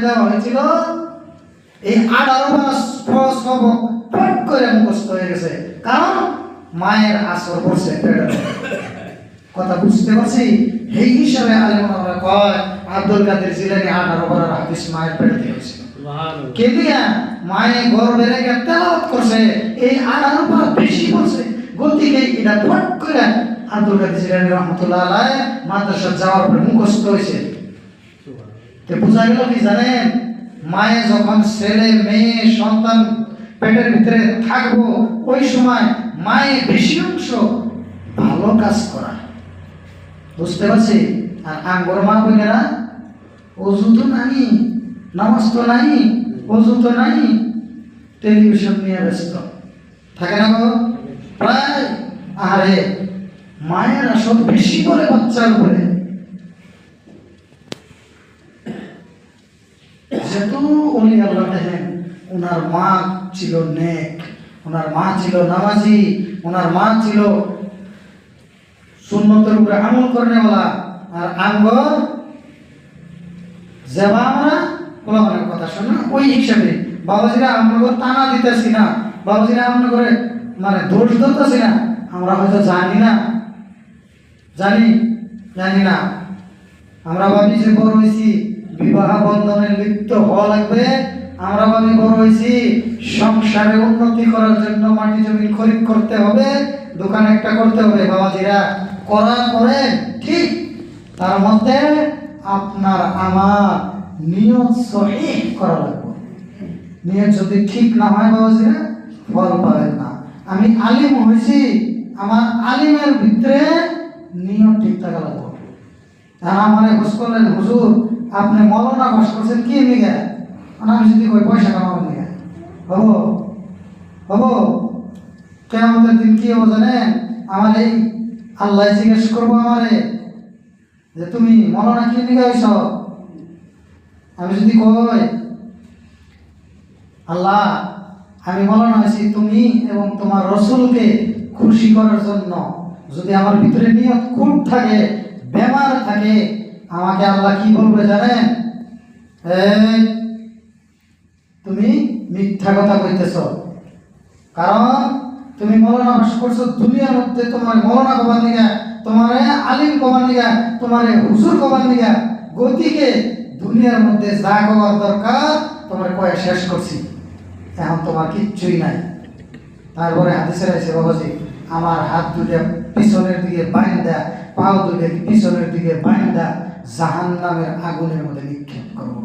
দেওয়া হয়েছিল, এই 18 সবক ফট করে মুখস্থ হয়ে গেছে, কারণ মায়ের আসর পড়ছে পেটের। কথা বুঝতে পারছি? এই হিসাবে আলেমরা কয় আব্দুল কাদের জিলানী 18 পারার হাদিস মায়ের পেটে দিয়েছিল। কে দিয়া? মায়ে গর্ভে রেখে তেলাওয়াত করছে, এই 18 পারা বেশি পড়ছে, গতিকে এটা ফট করে আব্দুল কাদের জিলানী রহমাতুল্লাহ আলাইহি মাদ্রাসা যাওয়ার পরে মুখস্থ হয়েছে। তো বোঝা গেল কি জানেন, মায়ে যখন ছেলে মেয়ে সন্তান পেটের ভিতরে থাকবো, ওই সময় মায়ে বেশি অংশ ভালো কাজ করা। বুঝতে পারছি? আর আঙ্গর মা বোনেরা অজু তো নাই, নামাজ তো নাই, অজু তো নাই, টেলিভিশন নিয়ে ব্যস্ত থাকে না গো প্রায়। আরে মায়েরা সব বেশি করে বাচ্চার উপরে, যেহেতু উনি আল্লাহ দেখেন, ওনার মা ছিল নেক, ওনার মা ছিল নামাজি, ওনার মা ছিল সুন্নতের উপরে আমল করেওয়ালা। আর আঙ্গর যেবা আমরা কোলামানের কথা শোনা, ওই হিসাবে বাবাজিরা আমরা টানা দিতেছি না, বাবাজিরা আমরা করে মানে দোষ ধরতেছি না, আমরা হয়তো জানি না, জানি না, আমরা ভাবি যে বড় হয়েছি বিবাহ বন্ধনে লিপ্ত হওয়া লাগবে, আমরা ভাবি বড় হয়েছি সংসারে উন্নতি করার জন্য মাটি জমি খরিদ করতে হবে, দোকান একটা করতে হবে। বাবাজিরা করা করে ঠিক, তার মধ্যে আপনার আমার নিয়ত সহিহ করা লাগবে। নিয়ত যদি ঠিক না হয় বাবাজিরা ফল পাবেন না। আমি আলিম হয়েছি, আমার আলিমের ভিতরে নিয়ত ঠিক থাকা লাগবে। আর আমার ঘোষ করলেন, হুজুর আপনি মৌলানা ঘোষ করছেন কি নিগে? আমি যদি কই পয়সা কামাবেন নিগে হবো কেয়ামতের দিন কি হবো জানেন? আমার এই আল্লাহ জিজ্ঞেস করবো আমারে যে তুমি মৌলানা কি নিগে হইছ? আমি যদি কই আল্লাহ আমি মৌলানা হয়েছি তুমি এবং তোমার রসুলকে খুশি করার জন্য, যদি আমার ভিতরে নিয়ত খুঁত থাকে, বেমার থাকে, আমাকে আল্লাহ কি বলবে জানেন? তুমি মিথ্যা কথা কইতেছ, কারণ তুমি মৌলানা বাস করছো দুনিয়ার মধ্যে, তোমার মৌলানা কবার নিগা, তোমার আলিম কবার নিগা, তোমার হুজুর কবার নিগা, গতিকে দুনিয়ার মধ্যে যা কবার দরকার তোমার কয়ে শেষ করছি, এখন তোমার কিচ্ছুই নাই। তারপরে হাদিসে আছে বাবাজি, আমার হাত দুটো পিছনের দিকে বাইন্দা, পাও দুটো পিছনের দিকে বাইন্দা জাহান্নামের আগুনের মধ্যে নিক্ষেপ করবো।